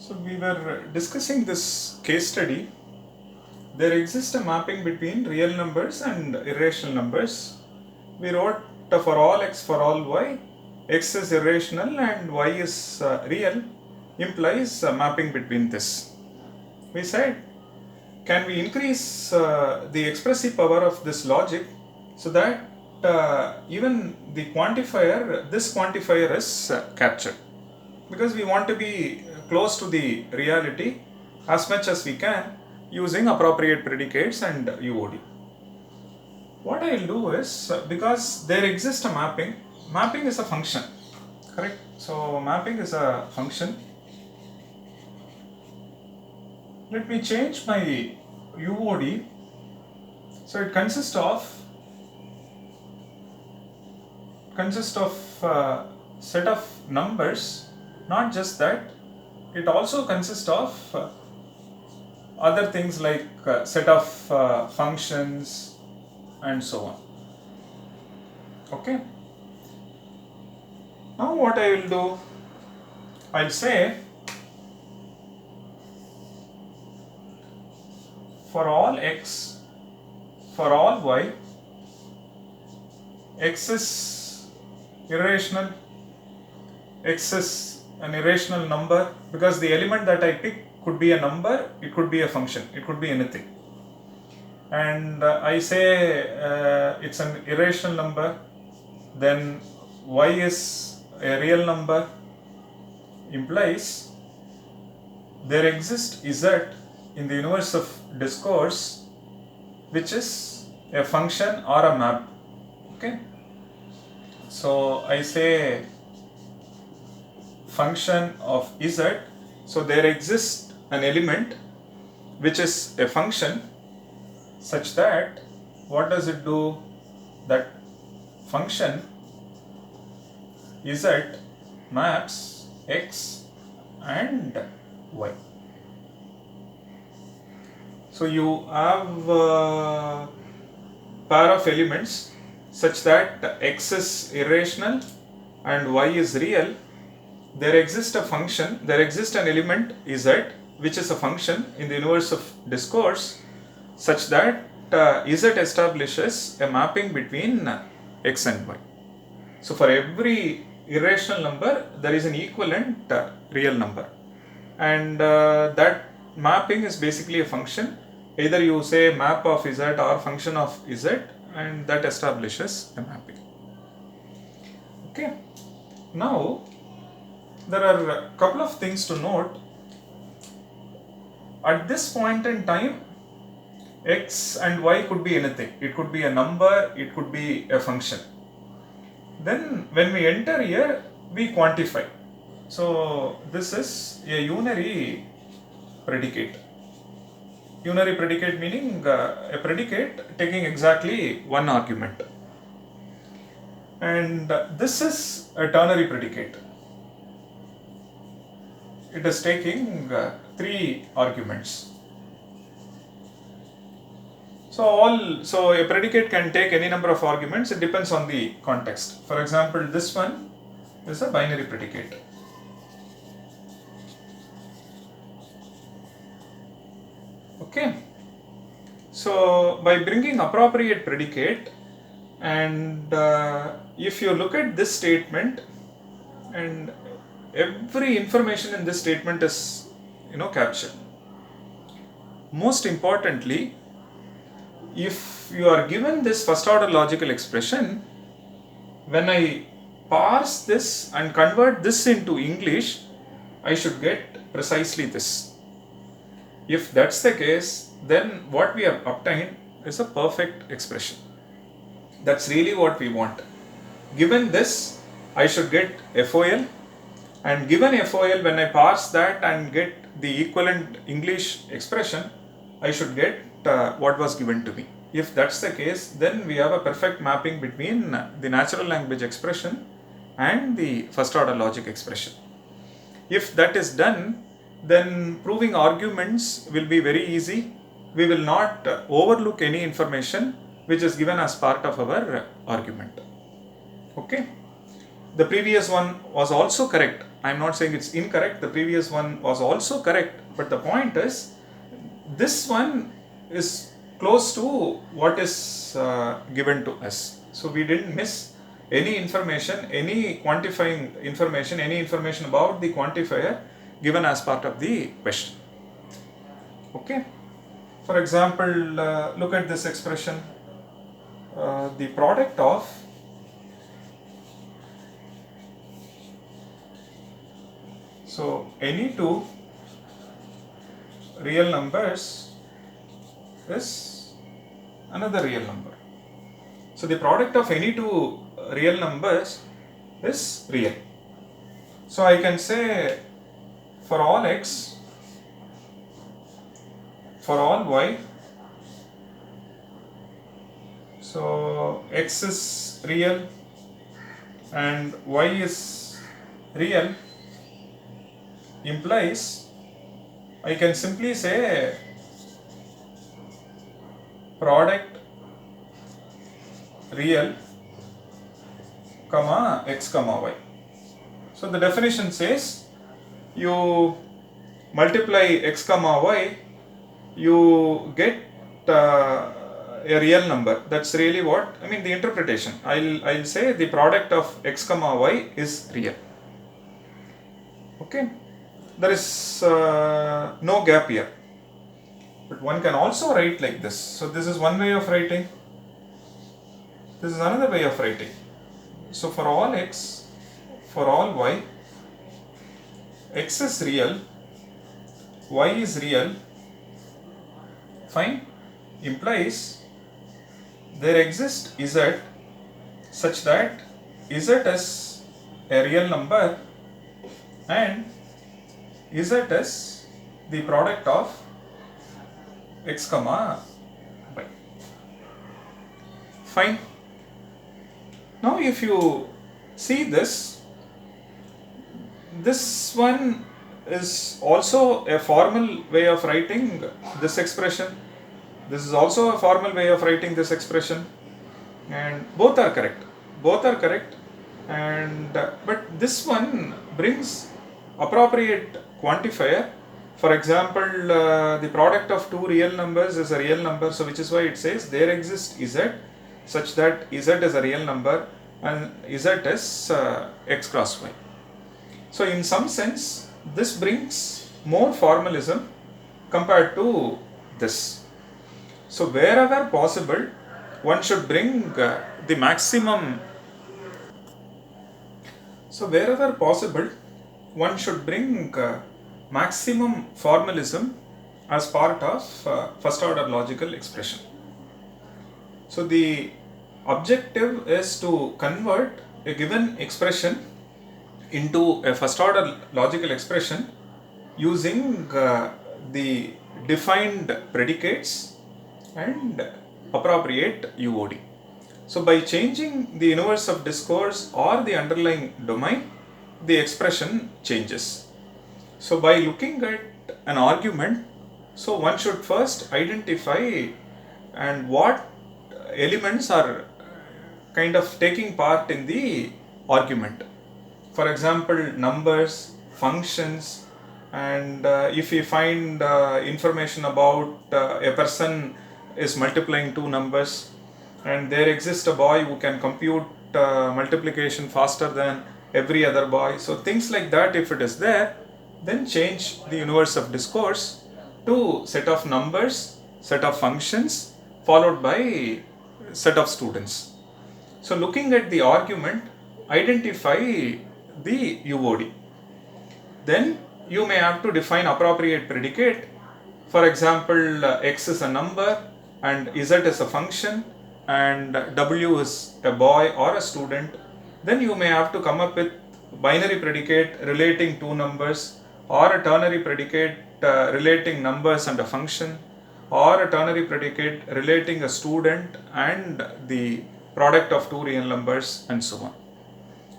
So we were discussing this case study. There exists a mapping between real numbers and irrational numbers. We wrote for all x for all y, x is irrational and y is real, implies a mapping between this. We said, can we increase the expressive power of this logic so that even the quantifier, this quantifier is captured? Because we want to be close to the reality as much as we can using appropriate predicates and UOD. What I will do is, because there exists a mapping is a function, correct? So mapping is a function. Let me change my UOD. So it consists of set of numbers. Not just that, it also consists of other things like set of functions and so on. Okay. Now what I will do, I'll say for all x, for all y, x is irrational, x is an irrational number because the element that I pick could be a number, it could be a function, it could be anything. And I say it's an irrational number, then y is a real number, implies there exists z in the universe of discourse which is a function or a map. Okay, so I say function of z, so there exists an element which is a function such that what does it do? That function z maps x and y. So you have a pair of elements such that x is irrational and y is real. There exists a function, there exists an element z which is a function in the universe of discourse such that z establishes a mapping between x and y. So for every irrational number there is an equivalent real number, and that mapping is basically a function. Either you say map of z or function of z, and that establishes a mapping. Okay, now there are a couple of things to note. At this point in time, x and y could be anything. It could be a number, it could be a function. Then when we enter here, we quantify. So this is a unary predicate. Unary predicate meaning a predicate taking exactly one argument. And this is a ternary predicate. It is taking 3 arguments. So a predicate can take any number of arguments, it depends on the context. For example, this one is a binary predicate. Okay, so by bringing appropriate predicate, and if you look at this statement, and every information in this statement is captured. Most importantly, if you are given this first order logical expression, when I parse this and convert this into English, I should get precisely this. If that's the case, then what we have obtained is a perfect expression. That's really what we want. Given this, I should get FOL, and given FOL, when I parse that and get the equivalent English expression, I should get what was given to me. If that's the case, then we have a perfect mapping between the natural language expression and the first order logic expression. If that is done, then proving arguments will be very easy. We will not overlook any information which is given as part of our argument. Okay. The previous one was also correct. I'm not saying it's incorrect, the previous one was also correct, but the point is this one is close to what is given to us. So we didn't miss any information, any quantifying information, any information about the quantifier given as part of the question. Okay. For example, look at this expression, the product of any two real numbers is another real number. So the product of any two real numbers is real. So I can say for all x, for all y, so x is real and y is real, implies I can simply say product real comma x comma y. So the definition says you multiply x comma y, you get a real number. That's really what I mean. The interpretation, I'll say the product of x comma y is real. Okay, there is no gap here, but one can also write like this. So this is one way of writing, this is another way of writing. So for all x, for all y, x is real, y is real, fine, implies there exists z such that z is a real number and z is the product of x comma y. Fine. Now if you see this one is also a formal way of writing this expression. This is also a formal way of writing this expression, and both are correct. Both are correct, and but this one brings appropriate quantifier. For example, the product of two real numbers is a real number, so which is why it says there exists z such that z is a real number and z is x cross y. So in some sense, this brings more formalism compared to this. So wherever possible, one should bring the maximum. So wherever possible, one should bring maximum formalism as part of first order logical expression. So the objective is to convert a given expression into a first order logical expression using the defined predicates and appropriate UOD. So by changing the universe of discourse or the underlying domain, the expression changes. So by looking at an argument, so one should first identify and what elements are kind of taking part in the argument. For example, numbers, functions, and if we find information about a person is multiplying two numbers and there exists a boy who can compute multiplication faster than every other boy. So things like that, if it is there, then change the universe of discourse to set of numbers, set of functions, followed by set of students. So looking at the argument, identify the UOD. Then you may have to define appropriate predicate. For example, x is a number and z is a function and w is a boy or a student. Then you may have to come up with binary predicate relating two numbers, or a ternary predicate relating numbers and a function, or a ternary predicate relating a student and the product of two real numbers, and so on.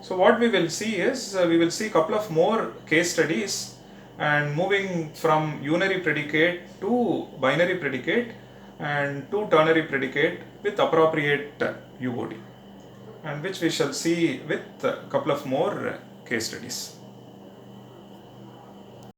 So what we will see is, we will see a couple of more case studies and moving from unary predicate to binary predicate and to ternary predicate with appropriate UOD, and which we shall see with a couple of more case studies.